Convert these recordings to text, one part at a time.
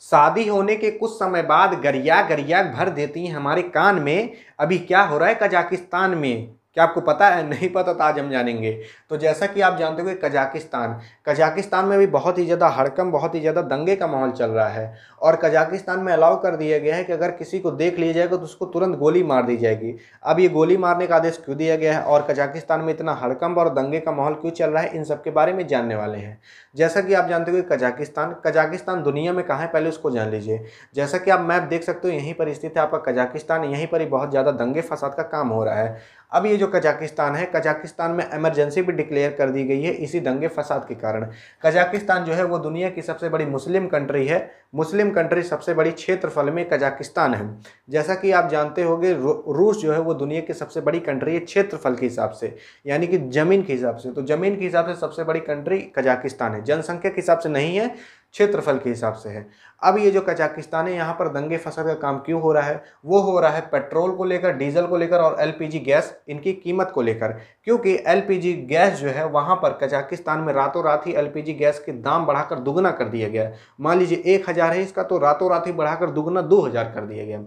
शादी होने के कुछ समय बाद गरिया गरिया भर देती हैं हमारे कान में। अभी क्या हो रहा है कजाकिस्तान में, क्या आपको पता है? नहीं पता तो आज हम जानेंगे। तो जैसा कि आप जानते हो कि कजाकिस्तान कजाकिस्तान में भी बहुत ही ज़्यादा हड़कंप, बहुत ही ज़्यादा दंगे का माहौल चल रहा है। और कजाकिस्तान में अलाउ कर दिया गया है कि अगर किसी को देख लिया जाएगा तो उसको तुरंत गोली मार दी जाएगी। अब ये गोली मारने का आदेश क्यों दिया गया है और कजाकिस्तान में इतना हड़कंप और दंगे का माहौल क्यों चल रहा है, इन सब के बारे में जानने वाले हैं। जैसा कि आप जानते हो कि कजाकिस्तान कजाकिस्तान दुनिया में कहाँ है, पहले उसको जान लीजिए। जैसा कि आप मैप देख सकते हो, यहीं पर स्थित है आपका कजाकिस्तान। यहीं पर ही बहुत ज़्यादा दंगे फसाद का काम हो रहा है। अब ये जो कजाकिस्तान है, कजाकिस्तान में इमरजेंसी भी डिक्लेयर कर दी गई है इसी दंगे फसाद के कारण। कजाकिस्तान जो है वो दुनिया की सबसे बड़ी मुस्लिम कंट्री है। मुस्लिम कंट्री सबसे बड़ी क्षेत्रफल में कजाकिस्तान है। जैसा कि आप जानते होंगे रूस जो है वो दुनिया की सबसे बड़ी कंट्री है क्षेत्रफल के हिसाब से, यानी कि ज़मीन के हिसाब से। तो ज़मीन के हिसाब से सबसे बड़ी कंट्री कजाकिस्तान है, जनसंख्या के हिसाब से नहीं है, क्षेत्रफल के हिसाब से है। अब ये जो कजाकिस्तान है, यहाँ पर दंगे फसाद का काम क्यों हो रहा है? वो हो रहा है पेट्रोल को लेकर, डीजल को लेकर और एलपीजी गैस इनकी कीमत को लेकर। क्योंकि एलपीजी गैस जो है वहाँ पर कजाकिस्तान में रातों रात ही एलपीजी गैस के दाम बढ़ाकर दुगना कर दिया गया। मान लीजिए 1000 है इसका, तो रातों रात ही बढ़ाकर दुगना 2000 कर दिया गया।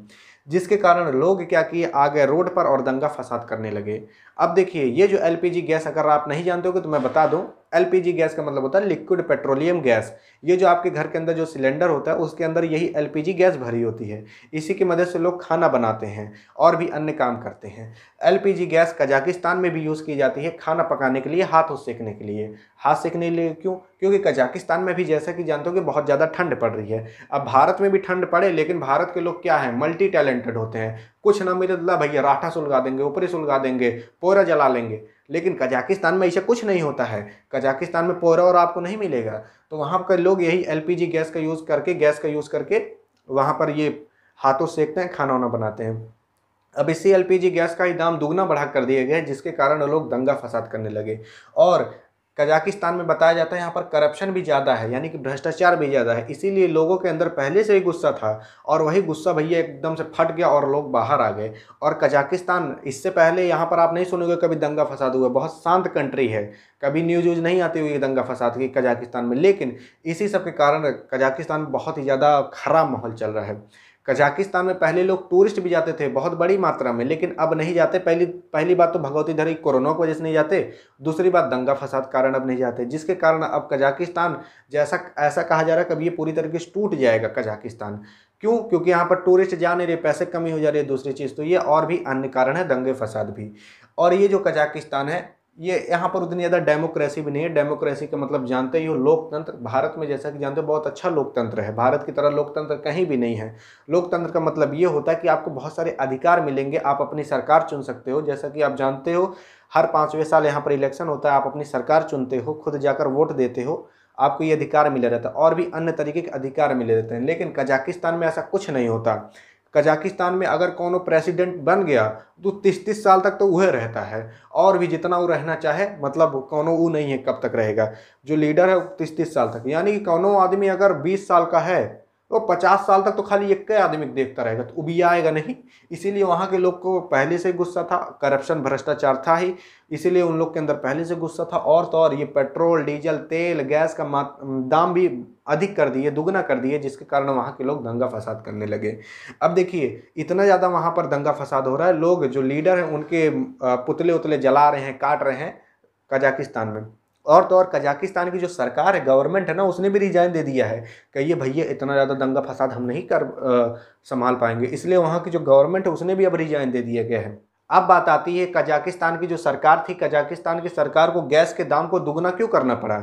जिसके कारण लोग क्या किए, आ गए रोड पर और दंगा फसाद करने लगे। अब देखिए, ये जो एलपीजी गैस, अगर आप नहीं जानते हो तो मैं बता दूं, एलपीजी गैस का मतलब होता है लिक्विड पेट्रोलियम गैस। ये जो आपके घर के अंदर जो सिलेंडर होता है उसके अंदर यही एलपीजी गैस भरी होती है। इसी की मदद से लोग खाना बनाते हैं और भी अन्य काम करते हैं। एलपीजी गैस कजाकिस्तान में भी यूज़ की जाती है खाना पकाने के लिए, हाथ सेकने के लिए। हाथ सेकने के लिए क्यों? क्योंकि कजाकिस्तान में भी जैसा कि जानते हो कि बहुत ज़्यादा ठंड पड़ रही है। अब भारत में भी ठंड पड़े, लेकिन भारत के लोग क्या है, मल्टी टैलेंटेड होते हैं। कुछ ना मिले तो भैया राठा सुलगा देंगे, ऊपरी सुलगा देंगे, पोरा जला लेंगे। लेकिन कजाकिस्तान में ऐसा कुछ नहीं होता है। कजाकिस्तान में पोरा और आपको नहीं मिलेगा। तो वहाँ पर लोग यही एलपीजी गैस का यूज़ करके वहाँ पर ये हाथों सेकते हैं, खाना वाना बनाते हैं। अब इसी एलपीजी गैस का ही दाम दुगना बढ़ा कर दिया गया है, जिसके कारण लोग दंगा फसाद करने लगे। और कजाकिस्तान में बताया जाता है यहाँ पर करप्शन भी ज़्यादा है, यानी कि भ्रष्टाचार भी ज़्यादा है। इसीलिए लोगों के अंदर पहले से ही गुस्सा था और वही गुस्सा भैया एकदम से फट गया और लोग बाहर आ गए। और कजाकिस्तान, इससे पहले यहाँ पर आप नहीं सुनोगे कभी दंगा फसाद हुआ, बहुत शांत कंट्री है, कभी न्यूज़ व्यूज़ नहीं आती हुई दंगा फसाद की कजाकिस्तान में। लेकिन इसी सब के कारण कजाकिस्तान में बहुत ही ज़्यादा खराब माहौल चल रहा है। कजाकिस्तान में पहले लोग टूरिस्ट भी जाते थे बहुत बड़ी मात्रा में, लेकिन अब नहीं जाते। पहली बात तो भगवती धरी कोरोना की वजह से नहीं जाते। दूसरी बात दंगा फसाद कारण अब नहीं जाते, जिसके कारण अब कजाकिस्तान जैसा ऐसा कहा जा रहा है कभी ये पूरी तरीके से टूट जाएगा कजाकिस्तान। क्यों? क्योंकि यहाँ पर टूरिस्ट जा नहीं रहे, पैसे कमी हो जा रही है। दूसरी चीज़ तो ये और भी अन्य कारण है, दंगे फसाद भी। और ये जो कजाकिस्तान है, ये यहाँ पर उतनी ज़्यादा डेमोक्रेसी भी नहीं है। डेमोक्रेसी का मतलब जानते ही हो, लोकतंत्र। भारत में जैसा कि जानते हो बहुत अच्छा लोकतंत्र है, भारत की तरह लोकतंत्र कहीं भी नहीं है। लोकतंत्र का मतलब ये होता है कि आपको बहुत सारे अधिकार मिलेंगे, आप अपनी सरकार चुन सकते हो। जैसा कि आप जानते हो हर 5वें साल यहाँ पर इलेक्शन होता है, आप अपनी सरकार चुनते हो, खुद जाकर वोट देते हो, आपको ये अधिकार मिले रहता है। और भी अन्य तरीके के अधिकार मिले रहते हैं। लेकिन कजाकिस्तान में ऐसा कुछ नहीं होता। कजाकिस्तान में अगर कोनो प्रेसिडेंट बन गया तो 30-30 साल तक तो वह रहता है, और भी जितना वो रहना चाहे, मतलब कोनो वो नहीं है कब तक रहेगा। जो लीडर है वो 30-30 साल तक, यानी कि कोनो आदमी अगर 20 साल का है तो 50 साल तक तो खाली एक आदमी देखता रहेगा, तो उबिया आएगा नहीं। इसीलिए वहाँ के लोग को पहले से गुस्सा था, करप्शन भ्रष्टाचार था ही, इसीलिए उन लोग के अंदर पहले से गुस्सा था। और तो और ये पेट्रोल डीजल तेल गैस का दाम भी अधिक कर दिए, दुगना कर दिए, जिसके कारण वहाँ के लोग दंगा फसाद करने लगे। अब देखिए इतना ज़्यादा वहाँ पर दंगा फसाद हो रहा है, लोग जो लीडर हैं उनके पुतले उतले जला रहे हैं, काट रहे हैं कजाकिस्तान में। और तो और कजाकिस्तान की जो सरकार है, गवर्नमेंट है ना, उसने भी रिजाइन दे दिया है। कहिए भैया इतना ज़्यादा दंगा फसाद हम नहीं कर संभाल पाएंगे, इसलिए वहाँ की जो गवर्नमेंट है उसने भी अब रिजाइन दे दिया गया है। अब बात आती है कजाकिस्तान की जो सरकार थी, कजाकिस्तान की सरकार को गैस के दाम को दुगना क्यों करना पड़ा?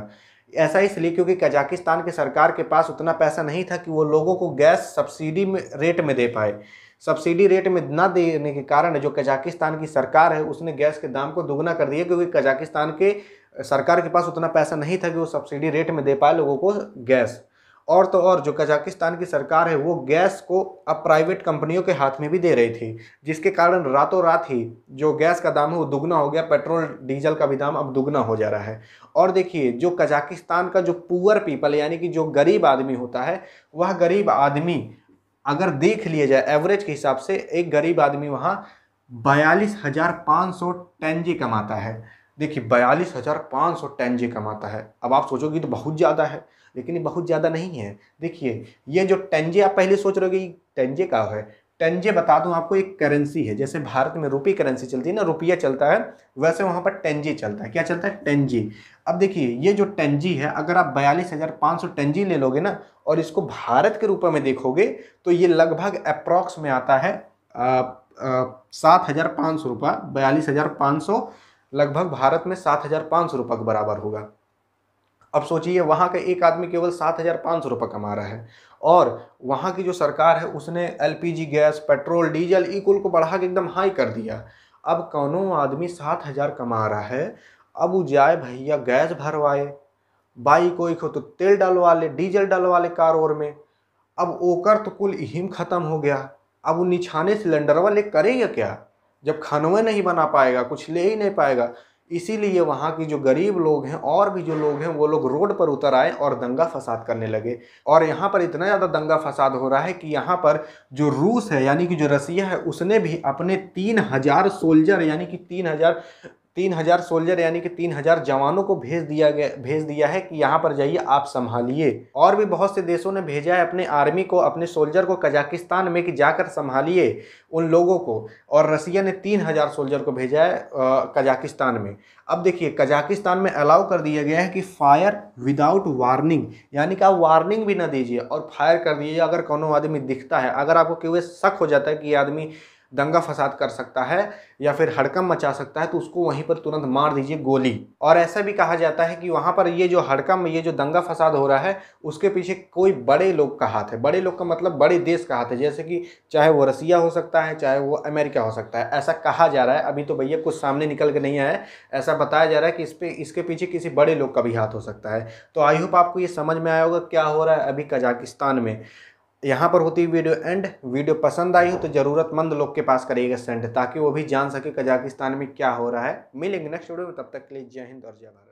ऐसा इसलिए क्योंकि कजाकिस्तान की सरकार के पास उतना पैसा नहीं था कि वो लोगों को गैस सब्सिडी में रेट में दे पाए। सब्सिडी रेट में ना देने के कारण जो कजाकिस्तान की सरकार है उसने गैस के दाम को दुगना कर दिया, क्योंकि कजाकिस्तान के सरकार के पास उतना पैसा नहीं था कि वो सब्सिडी रेट में दे पाए लोगों को गैस। और तो और जो कजाकिस्तान की सरकार है वो गैस को अब प्राइवेट कंपनियों के हाथ में भी दे रही थी, जिसके कारण रातों रात ही जो गैस का दाम है वो दुगना हो गया। पेट्रोल डीजल का भी दाम अब दुगना हो जा रहा है। और देखिए जो कजाकिस्तान का जो पुअर पीपल यानी कि जो गरीब आदमी होता है, वह गरीब आदमी अगर देख लिया जाए एवरेज के हिसाब से, एक गरीब आदमी वहाँ 42,500 टेंजे कमाता है। देखिए 42,500 टेंजे कमाता है। अब आप सोचोगे तो बहुत ज़्यादा है, लेकिन ये बहुत ज़्यादा नहीं है। देखिए ये जो टेंजे, आप पहले सोच रहे हो कि टेंजे क्या है। टेंजे बता दूं आपको, एक करेंसी है। जैसे भारत में रुपी करेंसी चलती है ना, रुपया चलता है, वैसे वहाँ पर टेंजे चलता है। क्या चलता है? टेंजे। अब देखिए ये जो टेंजी है, अगर आप 42,500 टेंजी ले लोगे ना और इसको भारत के रूप में देखोगे तो ये लगभग अप्रॉक्स में आता है 7,500 रुपये। 42,500 लगभग भारत में 7,500 रुपये के बराबर होगा। अब सोचिए वहाँ का एक आदमी केवल 7,500 रुपये कमा रहा है और वहाँ की जो सरकार है उसने एलपीजी गैस, पेट्रोल, डीजल, इकुल को बढ़ा के एकदम हाई कर दिया। अब कौनो आदमी 7,000 कमा रहा है, अब वो जाए भैया गैस भरवाए, बाइक कोई हो तो तेल डलवा ले, डीजल डलवा ले कार और में। अब ओकर तो कुल हिम खत्म हो गया। अब वो निछाने सिलेंडर वाले करेगा क्या जब खानवे नहीं बना पाएगा, कुछ ले ही नहीं पाएगा। इसीलिए वहाँ की जो गरीब लोग हैं और भी जो लोग हैं वो लोग रोड पर उतर आए और दंगा फसाद करने लगे। और यहाँ पर इतना ज़्यादा दंगा फसाद हो रहा है कि यहाँ पर जो रूस है यानी कि जो रसिया है उसने भी अपने 3,000 सोल्जर यानी कि 3,000 सोल्जर यानी कि 3,000 जवानों को भेज दिया है कि यहाँ पर जाइए आप संभालिए। और भी बहुत से देशों ने भेजा है अपने आर्मी को, अपने सोल्जर को कजाकिस्तान में कि जाकर संभालिए उन लोगों को। और रसिया ने 3,000 सोल्जर को भेजा है कजाकिस्तान में। अब देखिए कजाकिस्तान में अलाउ कर दिया गया है कि फायर विदाउट वार्निंग, यानी कि आप वार्निंग भी ना दीजिए और फायर कर दीजिए। अगर कोनो आदमी दिखता है, अगर आपको केवल शक हो जाता है कि ये आदमी दंगा फसाद कर सकता है या फिर हड़कंप मचा सकता है तो उसको वहीं पर तुरंत मार दीजिए गोली। और ऐसा भी कहा जाता है कि वहाँ पर ये जो हड़कंप, ये जो दंगा फसाद हो रहा है उसके पीछे कोई बड़े लोग का हाथ है। बड़े लोग का मतलब बड़े देश का हाथ है, जैसे कि चाहे वो रसिया हो सकता है, चाहे वो अमेरिका हो सकता है, ऐसा कहा जा रहा है। अभी तो भैया कुछ सामने निकल के नहीं आया है, ऐसा बताया जा रहा है कि इसके पीछे किसी बड़े लोग का भी हाथ हो सकता है। तो आई होप आपको ये समझ में आया होगा क्या हो रहा है अभी कजाकिस्तान में। यहाँ पर होती वीडियो एंड। वीडियो पसंद आई हो तो ज़रूरतमंद लोग के पास करिएगा सेंड, ताकि वो भी जान सके कजाकिस्तान में क्या हो रहा है। मिलेंगे नेक्स्ट वीडियो में, तब तक के लिए जय हिंद और जय भारत।